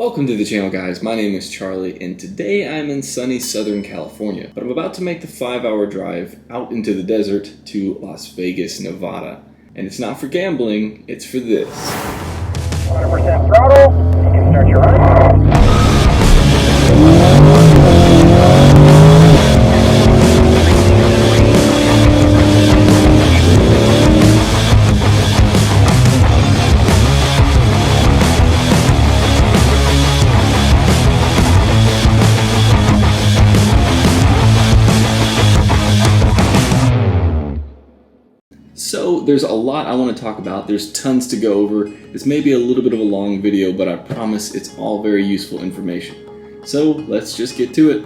Welcome to the channel, guys. My name is Charlie and today I'm in sunny Southern California, but I'm about to make the 5-hour drive out into the desert to Las Vegas, Nevada. And it's not for gambling, it's for this. 100% throttle, you can start your ride. So there's a lot I want to talk about. There's tons to go over. This may be a little bit of a long video, but I promise it's all very useful information. So let's just get to it.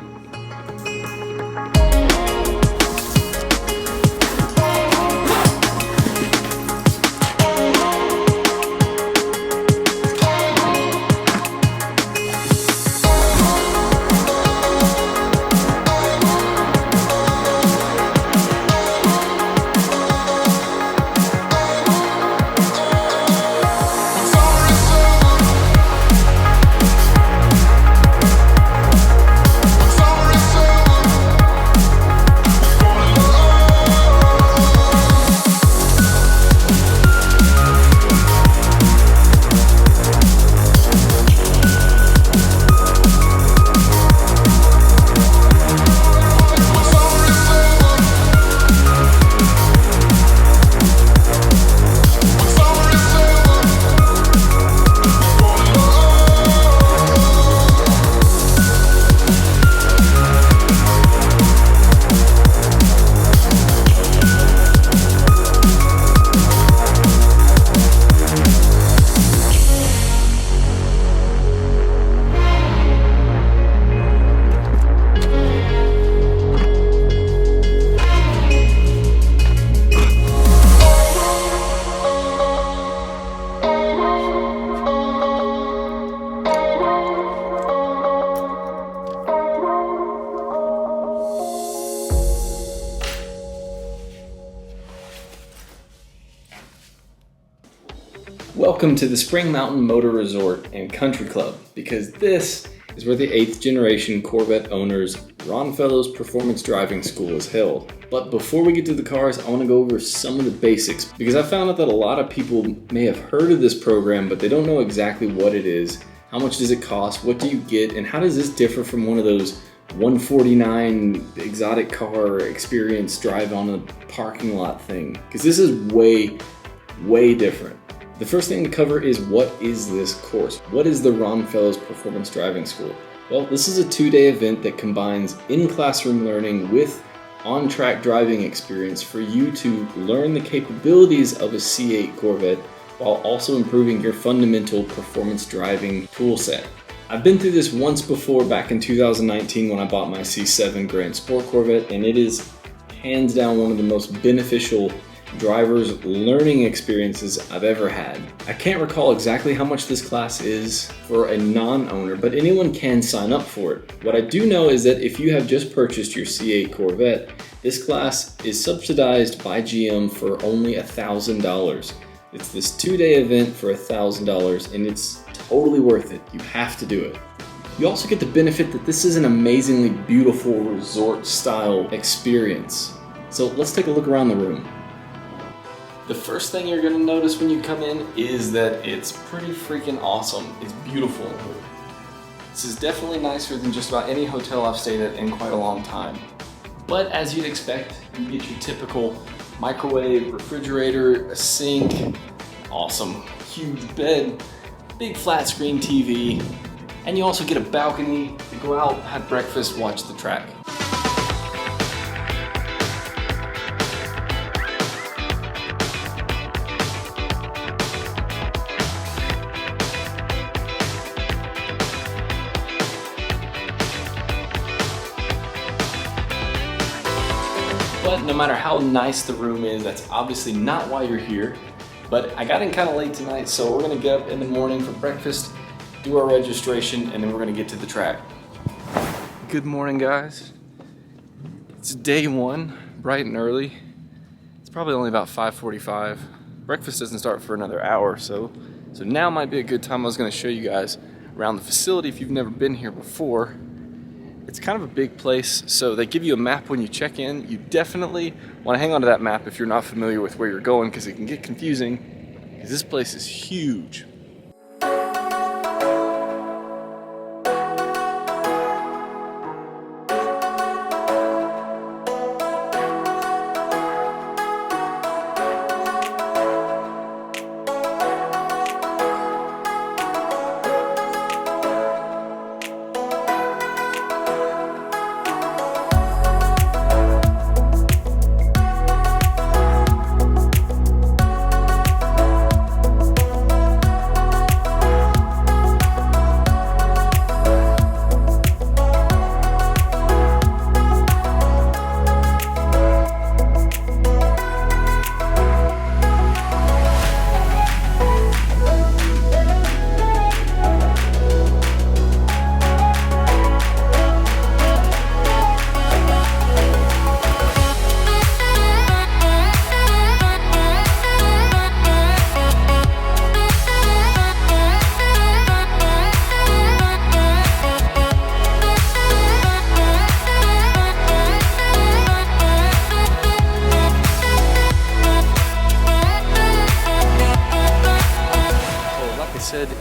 Welcome to the Spring Mountain Motor Resort and Country Club, because this is where the 8th generation Corvette owners Ron Fellows Performance Driving School is held. But before we get to the cars, I want to go over some of the basics, because I found out that a lot of people may have heard of this program, but they don't know exactly what it is, how much does it cost, what do you get, and how does this differ from one of those 149 exotic car experience drive on a parking lot thing, because this is way different. The first thing to cover is, what is this course? What is the Ron Fellows Performance Driving School? Well, this is a 2-day event that combines in-classroom learning with on-track driving experience for you to learn the capabilities of a C8 Corvette while also improving your fundamental performance driving tool set. I've been through this once before back in 2019 when I bought my C7 Grand Sport Corvette, and it is hands down one of the most beneficial driver's learning experiences I've ever had. I can't recall exactly how much this class is for a non-owner, but anyone can sign up for it. What I do know is that if you have just purchased your C8 Corvette, this class is subsidized by GM for only $1,000. It's this 2-day event for $1,000, and it's totally worth it. You have to do it. You also get the benefit that this is an amazingly beautiful resort style experience. So let's take a look around the room. The first thing you're going to notice when you come in is that it's pretty freaking awesome. It's beautiful in here. This is definitely nicer than just about any hotel I've stayed at in quite a long time. But as you'd expect, you get your typical microwave, refrigerator, a sink, awesome huge bed, big flat screen TV, and you also get a balcony to go out, have breakfast, watch the track. But no matter how nice the room is, that's obviously not why you're here. But I got in kind of late tonight, so we're gonna get up in the morning for breakfast, do our registration, and then we're gonna get to the track. Good morning, guys. It's day one, bright and early. It's probably only about 5:45. Breakfast doesn't start for another hour or so now might be a good time. I was gonna show you guys around the facility if you've never been here before. It's kind of a big place, so they give you a map when you check in. You definitely want to hang on to that map if you're not familiar with where you're going, because it can get confusing, because this place is huge.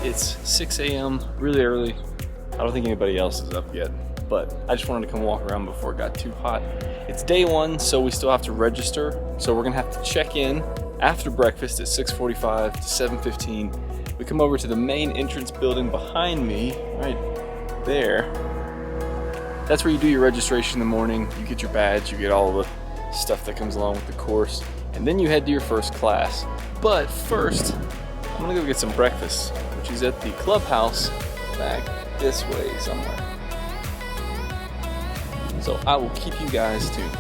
It's 6 a.m. really early. I don't think anybody else is up yet, but I just wanted to come walk around before it got too hot. It's day one, so we still have to register. So we're gonna have to check in after breakfast at 6:45 to 7:15. We come over to the main entrance building behind me, right there. That's where you do your registration in the morning. You get your badge, you get all the stuff that comes along with the course, and then you head to your first class. But first, I'm gonna go get some breakfast, which is at the clubhouse back this way somewhere. So I will keep you guys tuned.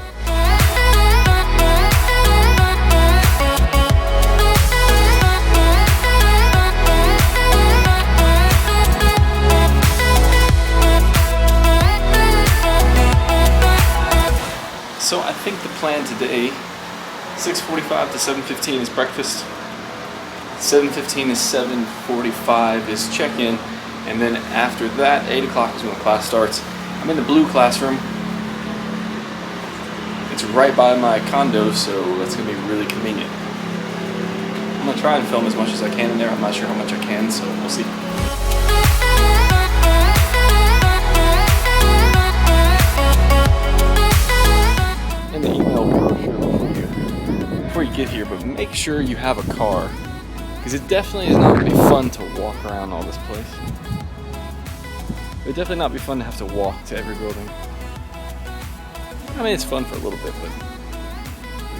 So I think the plan today, 6:45 to 7:15 is breakfast. 7:15 to 7:45 is check-in, and then after that, 8 o'clock is when class starts. I'm in the blue classroom. It's right by my condo, so that's gonna be really convenient. I'm gonna try and film as much as I can in there. I'm not sure how much I can, so we'll see. In the email brochure before you get here, but make sure you have a car. Because it definitely is not going to be fun to walk around all this place. It would definitely not be fun to have to walk to every building. I mean, it's fun for a little bit, but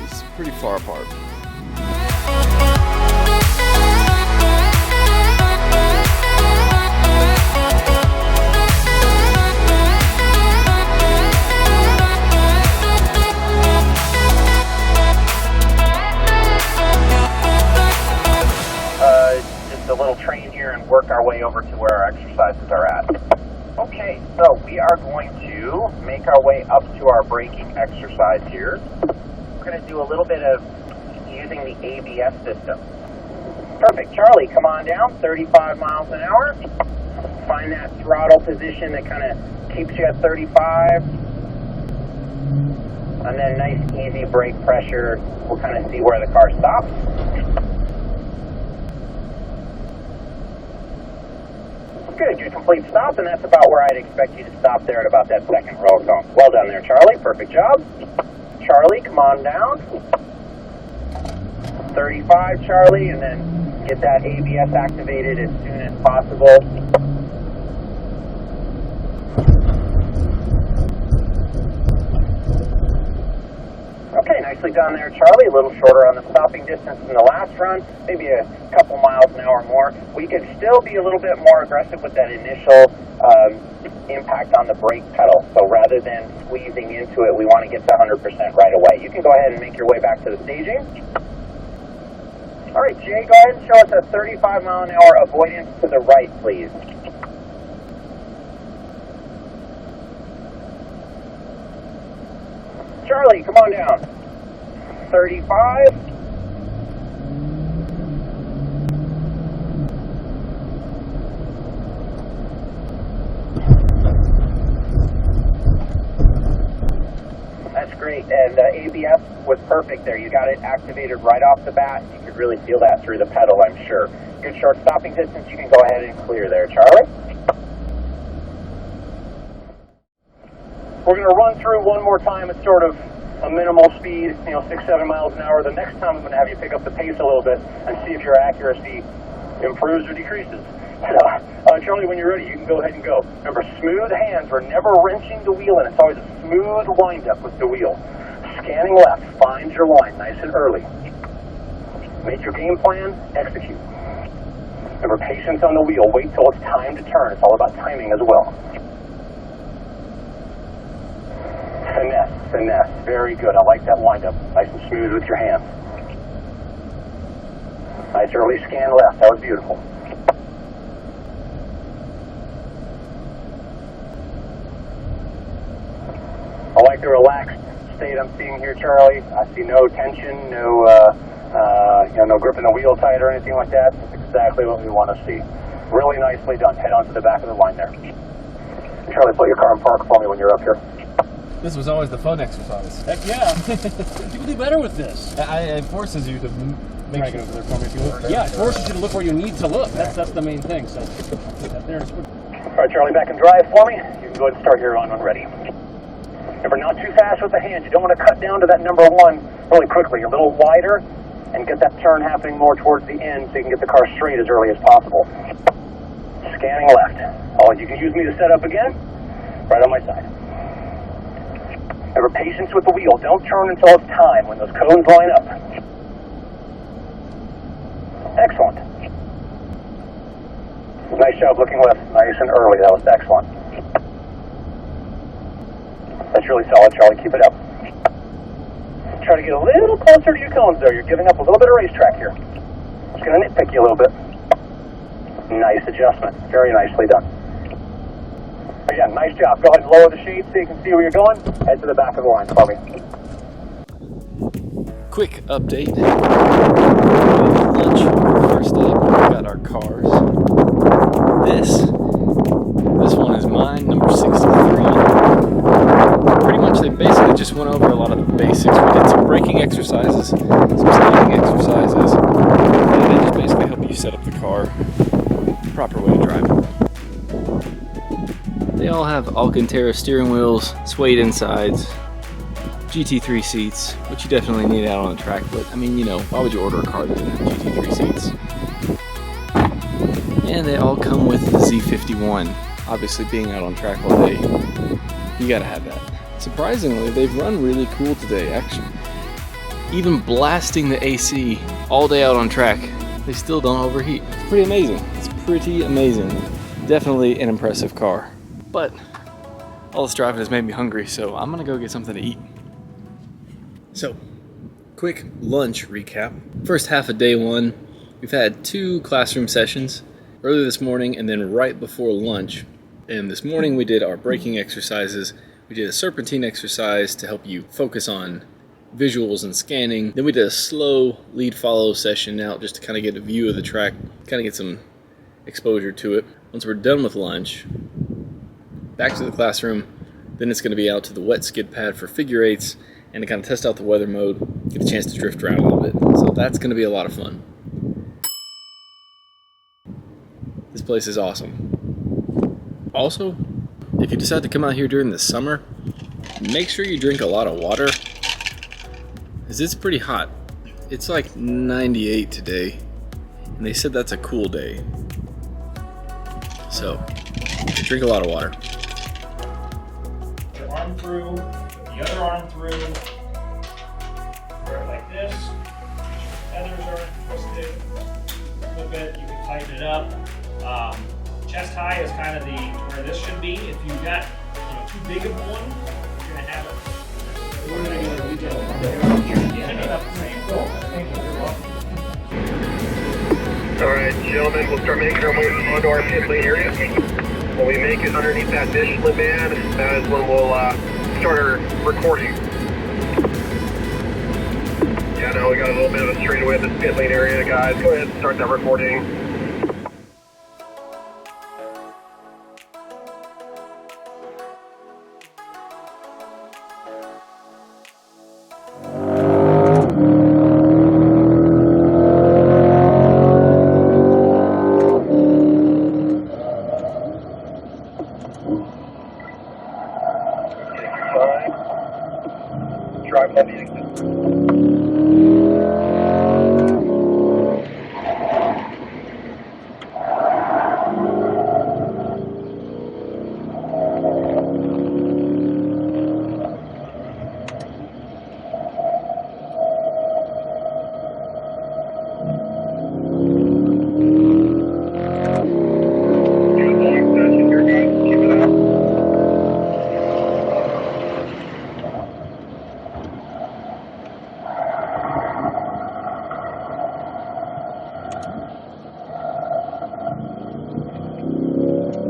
it's pretty far apart. A little train here and work our way over to where our exercises are at. Okay, so we are going to make our way up to our braking exercise here. We're going to do a little bit of using the ABS system. Perfect. Charlie, come on down, 35 miles an hour. Find that throttle position that kind of keeps you at 35. And then nice easy brake pressure. We'll kind of see where the car stops. Good, you complete stop, and that's about where I'd expect you to stop there at about that second row cone. Well done there, Charlie. Perfect job. Charlie, come on down. 35, Charlie, and then get that ABS activated as soon as possible. Okay, nicely done there, Charlie. A little shorter on the stopping distance than the last run, maybe a couple miles an hour more. We could still be a little bit more aggressive with that initial impact on the brake pedal. So rather than squeezing into it, we want to get to 100% right away. You can go ahead and make your way back to the staging. All right, Jay, go ahead and show us a 35 mile an hour avoidance to the right, please. Charlie, come on down. 35. GPS was perfect there. You got it activated right off the bat. You could really feel that through the pedal, I'm sure. Good short stopping distance. You can go ahead and clear there, Charlie. We're going to run through one more time at sort of a minimal speed, 6-7 miles an hour. The next time I'm going to have you pick up the pace a little bit and see if your accuracy improves or decreases. Charlie, when you're ready, you can go ahead and go. Remember, smooth hands. We're never wrenching the wheel, and it's always a smooth wind-up with the wheel. Scanning left, find your line nice and early. Make your game plan, execute. Remember, patience on the wheel. Wait till it's time to turn. It's all about timing as well. Finesse, finesse. Very good. I like that wind-up. Nice and smooth with your hands. Nice early scan left. That was beautiful. I like the relaxed state I'm seeing here, Charlie. I see no tension, no grip in the wheel tight or anything like that. That's exactly what we want to see. Really nicely done. Head on to the back of the line there. Charlie, put your car in park for me when you're up here. This was always the fun exercise. Heck yeah. People do better with this. It forces you to make sure over there for me if you look. Yeah, it forces you to look where you need to look. That's the main thing. So that there is good. All right, Charlie, back and drive for me. You can go ahead and start your on when ready. Remember, not too fast with the hands. You don't want to cut down to that number one really quickly. A little wider and get that turn happening more towards the end so you can get the car straight as early as possible. Scanning left. Oh, you can use me to set up again. Right on my side. Remember, patience with the wheel. Don't turn until it's time when those cones line up. Excellent. Nice job looking left. Nice and early. That was excellent. That's really solid, Charlie. Keep it up. Try to get a little closer to your cones there. You're giving up a little bit of racetrack here. Just going to nitpick you a little bit. Nice adjustment. Very nicely done. Again, nice job. Go ahead and lower the shade so you can see where you're going. Head to the back of the line for me. Quick update. Lunch. First up, we got our cars. This one is mine, number 63. Pretty much they basically just went over a lot of the basics. We did some braking exercises, some steering exercises, and they just basically help you set up the car the proper way to drive it. They all have Alcantara steering wheels, suede insides, GT3 seats, which you definitely need out on the track, but I mean, why would you order a car that doesn't have GT3 seats? And they all come with the Z51. Obviously, being out on track all day, you gotta have that. Surprisingly, they've run really cool today, actually. Even blasting the AC all day out on track, they still don't overheat. It's pretty amazing. It's pretty amazing. Definitely an impressive car. But all this driving has made me hungry, so I'm gonna go get something to eat. So, quick lunch recap. First half of day one, we've had 2 classroom sessions, early this morning and then right before lunch. And this morning we did our braking exercises. We did a serpentine exercise to help you focus on visuals and scanning. Then we did a slow lead follow session out just to kind of get a view of the track, kind of get some exposure to it. Once we're done with lunch, back to the classroom. Then it's going to be out to the wet skid pad for figure eights and to kind of test out the weather mode, get a chance to drift around a little bit. So that's going to be a lot of fun. This place is awesome. Also, if you decide to come out here during the summer, make sure you drink a lot of water, because it's pretty hot. It's like 98 today, and they said that's a cool day. So, drink a lot of water. Put your arm through, put the other arm through, wear it like this. Feathers are twisted, flip it, you can tighten it up. Chest high is kind of where this should be. If you've got too big of one, you're gonna have it. We're gonna get a detail. All right, gentlemen, we'll start making our way onto our pit lane area. When we make it underneath that Michelin band, that is when we'll start our recording. Yeah, no, we got a little bit of a straightaway at this pit lane area, guys. Go ahead and start that recording.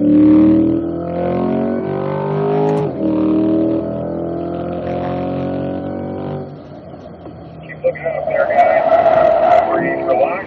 Keep looking up there, guys. Breathe, relax.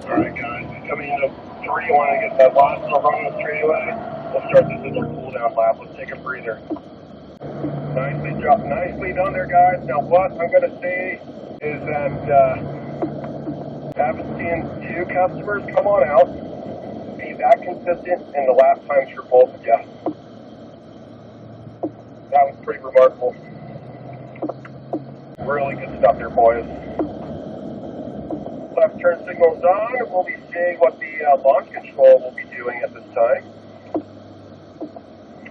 Alright guys, coming into 3, want to get that last little run on the straightaway. We'll start this as a cool down lap. Let's take a breather. Nicely done there, guys. Now what I'm going to say is that I haven't seen 2 customers come on out, be that consistent in the lap times for both of you. That was pretty remarkable. Really good stuff there, boys. Left turn signal's on, and we'll be seeing what the launch control will be doing at this time.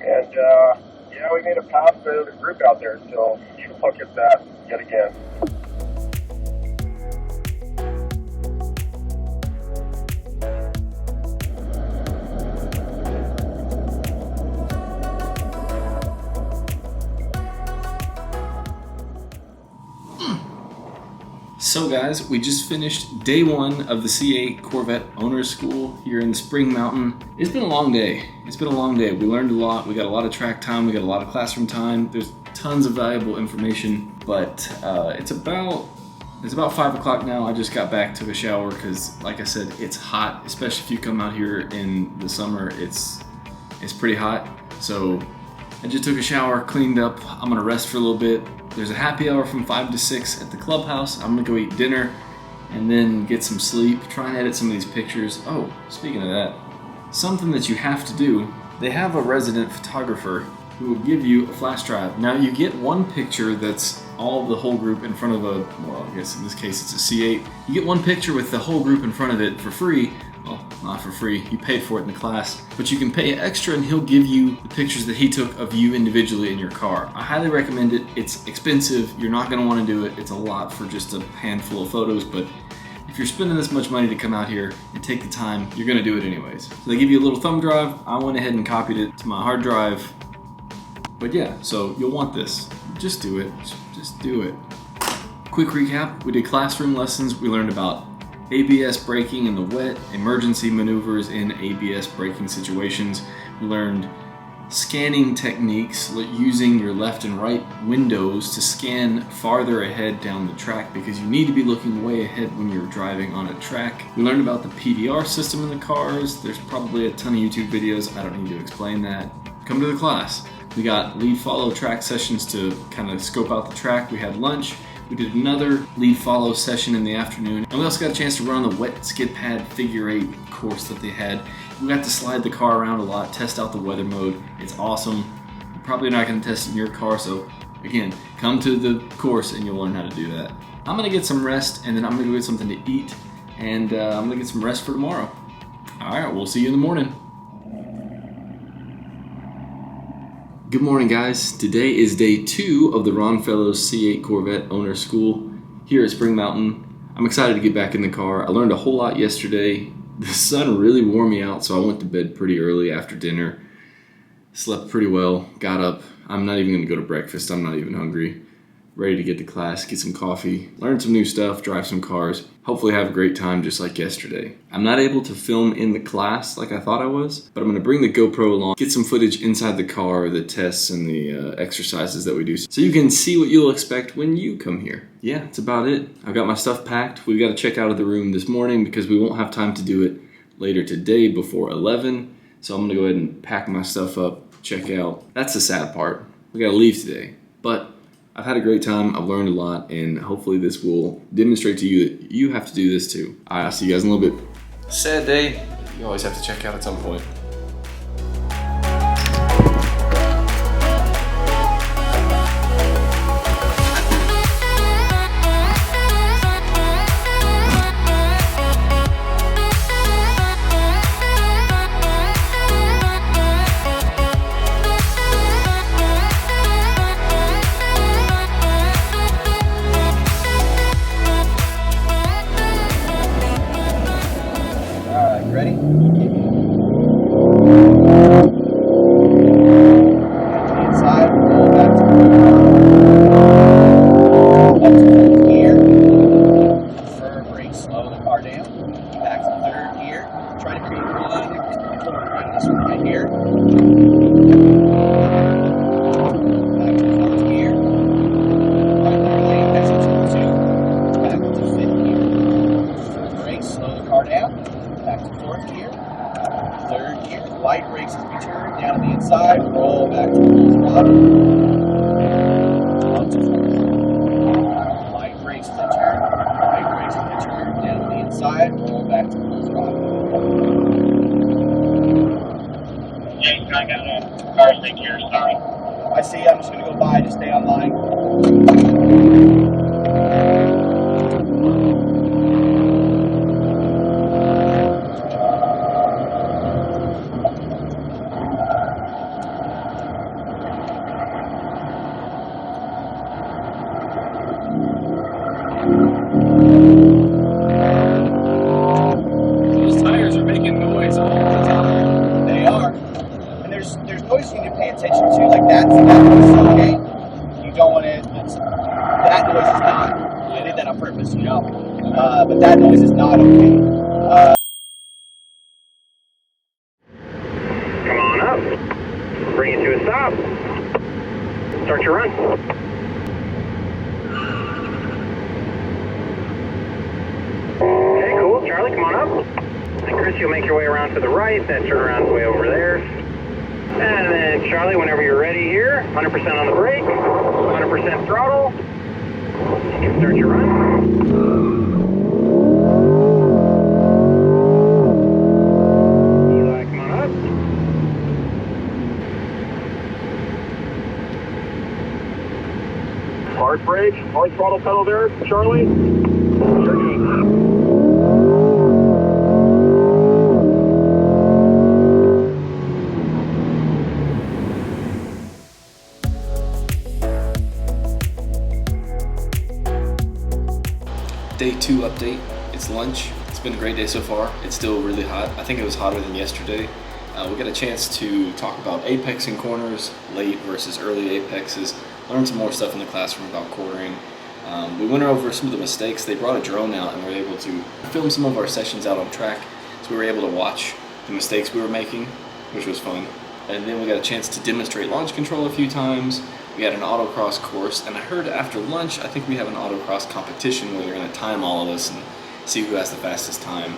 And yeah, we made a pass to the group out there, so you can look at that yet again. So guys, we just finished day 1 of the C8 Corvette Owners School here in Spring Mountain. It's been a long day. We learned a lot. We got a lot of track time. We got a lot of classroom time. There's tons of valuable information, but it's about 5 o'clock now. I just got back, took a shower because, like I said, it's hot, especially if you come out here in the summer. It's pretty hot. So I just took a shower, cleaned up. I'm gonna rest for a little bit. There's a happy hour from 5 to 6 at the clubhouse. I'm gonna go eat dinner and then get some sleep, try and edit some of these pictures. Oh, speaking of that, something that you have to do, they have a resident photographer who will give you a flash drive. Now you get one picture that's all the whole group in front of well, I guess in this case it's a C8. You get one picture with the whole group in front of it for free. Well, not for free, you paid for it in the class, but you can pay extra and he'll give you the pictures that he took of you individually in your car. I highly recommend it. It's expensive, you're not gonna wanna do it. It's a lot for just a handful of photos, but if you're spending this much money to come out here and take the time, you're gonna do it anyways. So they give you a little thumb drive. I went ahead and copied it to my hard drive. But yeah, so you'll want this. Just do it, just do it. Quick recap, we did classroom lessons. We learned about ABS braking in the wet, emergency maneuvers in ABS braking situations. We learned scanning techniques, using your left and right windows to scan farther ahead down the track because you need to be looking way ahead when you're driving on a track. We learned about the PDR system in the cars. There's probably a ton of YouTube videos. I don't need to explain that. Come to the class. We got lead follow track sessions to kind of scope out the track. We had lunch. We did another lead follow session in the afternoon. And we also got a chance to run on the wet skid pad figure 8 course that they had. We got to slide the car around a lot, test out the weather mode. It's awesome. You're probably not gonna test it in your car, so again, come to the course and you'll learn how to do that. I'm gonna get some rest and then I'm gonna go get something to eat and I'm gonna get some rest for tomorrow. All right, we'll see you in the morning. Good morning, guys. Today is day 2 of the Ron Fellows C8 Corvette Owner School here at Spring Mountain. I'm excited to get back in the car. I learned a whole lot yesterday. The sun really wore me out, so I went to bed pretty early after dinner. Slept pretty well, got up. I'm not even gonna go to breakfast. I'm not even hungry. Ready to get to class, get some coffee, learn some new stuff, drive some cars, hopefully have a great time just like yesterday. I'm not able to film in the class like I thought I was, but I'm gonna bring the GoPro along, get some footage inside the car, the tests and the exercises that we do, so you can see what you'll expect when you come here. Yeah, that's about it. I've got my stuff packed. We've got to check out of the room this morning because we won't have time to do it later today before 11. So I'm gonna go ahead and pack my stuff up, check out. That's the sad part. We gotta leave today, but I've had a great time, I've learned a lot, and hopefully this will demonstrate to you that you have to do this too. All right, I'll see you guys in a little bit. Sad day, you always have to check out at some point. right, you ready? To the inside, roll back to up to fourth gear. Third brake, slow the car down. Back to third gear. Try to create one corner out of this one right here. Back to fourth gear. Right there, lane exit to 2. Back to fifth gear. Third brake, slow the car down. Back to fourth gear. Third gear. Light brakes as we turn down to the inside. Roll back to full throttle. Up to fourth. Light brakes as they turn. Light brakes as they turn. Down to the inside. Roll back to full throttle. Jason, I got a car stick here, sorry. I see. I'm just going to go by. Just stay online. Those tires are making noise all the time. They are. And there's noise you need to pay attention to. Like that noise is okay. You don't want to. That noise is not. I did that on purpose, you know. But that noise is not okay. Come on up. Bring it to a stop. Start your run. Okay, cool. Charlie, come on up. And Chris, you'll make your way around to the right. That turnaround's way over there. And then Charlie, whenever you're ready here, 100% on the brake, 100% throttle. You can start your run. Eli, come on up. Hard brake, hard throttle pedal there, Charlie. You're good. Day 2 update. It's lunch. It's been a great day so far. It's still really hot. I think it was hotter than yesterday. We got a chance to talk about apexing corners, late versus early apexes, learn some more stuff in the classroom about quartering. We went over some of the mistakes. They brought a drone out and we were able to film some of our sessions out on track, so we were able to watch the mistakes we were making, which was fun. And then we got a chance to demonstrate launch control a few times. We had an autocross course, and I heard after lunch, I think we have an autocross competition where they're going to time all of us and see who has the fastest time.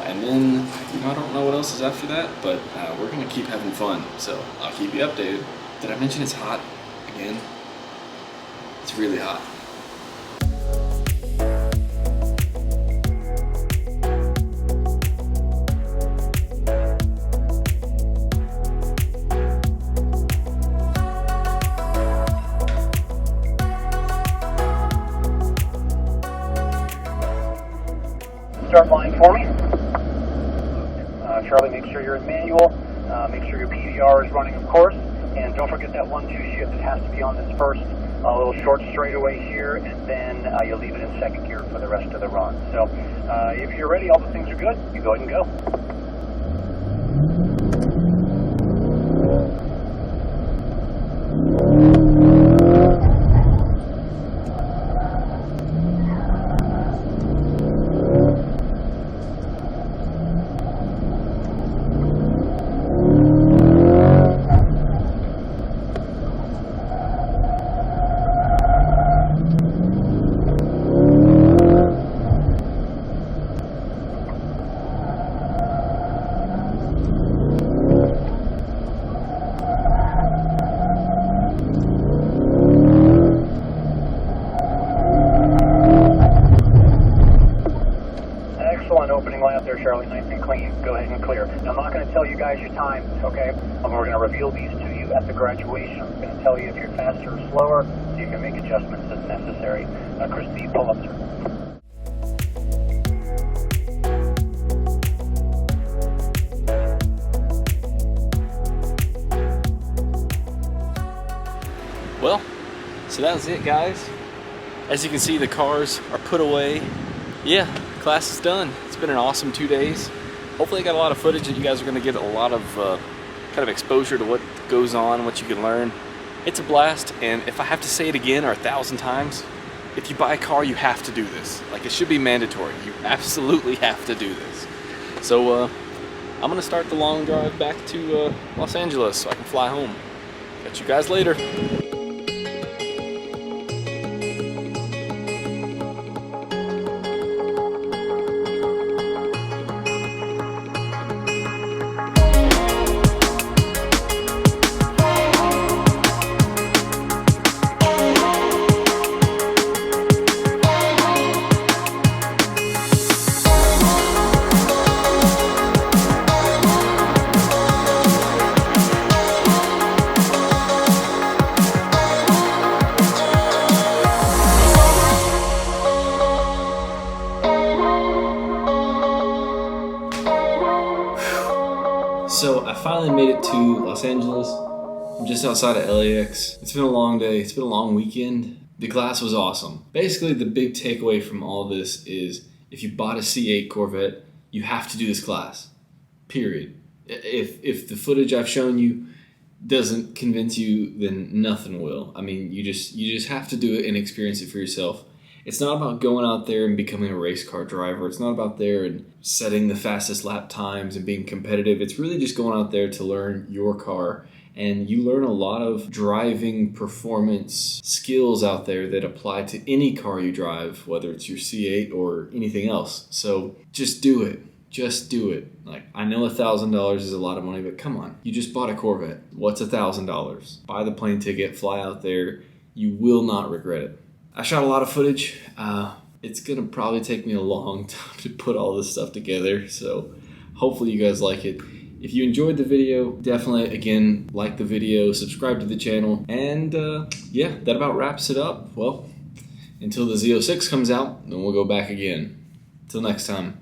And then, I don't know what else is after that, but we're going to keep having fun, so I'll keep you updated. Did I mention it's hot again? It's really hot. Start line for me. Charlie, make sure you're in manual. Make sure your PDR is running, of course. And don't forget that 1-2 shift. It has to be on this first little short straightaway here, and then you'll leave it in second gear for the rest of the run. So if you're ready, all the things are good, you go ahead and go. Opening lap there, Charlie, nice and clean. Go ahead and clear. Now, I'm not going to tell you guys your time, okay? We're going to reveal these to you at the graduation. I'm going to tell you if you're faster or slower, so you can make adjustments as necessary. Christy, pull up, sir. Well, so that was it, guys. As you can see, the cars are put away. Yeah, class is done. It's been an awesome 2 days. hopefully I got a lot of footage that you guys are going to get a lot of kind of exposure to what goes on, what you can learn. It's a blast, and if I have to say it again or 1,000 times, if you buy a car, you have to do this. Like, it should be mandatory. You absolutely have to do this. So I'm gonna start the long drive back to Los Angeles so I can fly home. Catch you guys later. So I finally made it to Los Angeles. I'm just outside of LAX. It's been a long day. It's been a long weekend. The class was awesome. Basically, the big takeaway from all this is if you bought a C8 Corvette, you have to do this class. Period. If the footage I've shown you doesn't convince you, then nothing will. I mean, you just have to do it and experience it for yourself. It's not about going out there and becoming a race car driver. It's not about there and setting the fastest lap times and being competitive. It's really just going out there to learn your car. And you learn a lot of driving performance skills out there that apply to any car you drive, whether it's your C8 or anything else. So just do it. Just do it. Like, I know $1,000 is a lot of money, but come on. You just bought a Corvette. What's $1,000? Buy the plane ticket, fly out there. You will not regret it. I shot a lot of footage. It's gonna probably take me a long time to put all this stuff together, so hopefully you guys like it. If you enjoyed the video, definitely, again, like the video, subscribe to the channel, and yeah, that about wraps it up. Well, until the Z06 comes out, then we'll go back again. Till next time.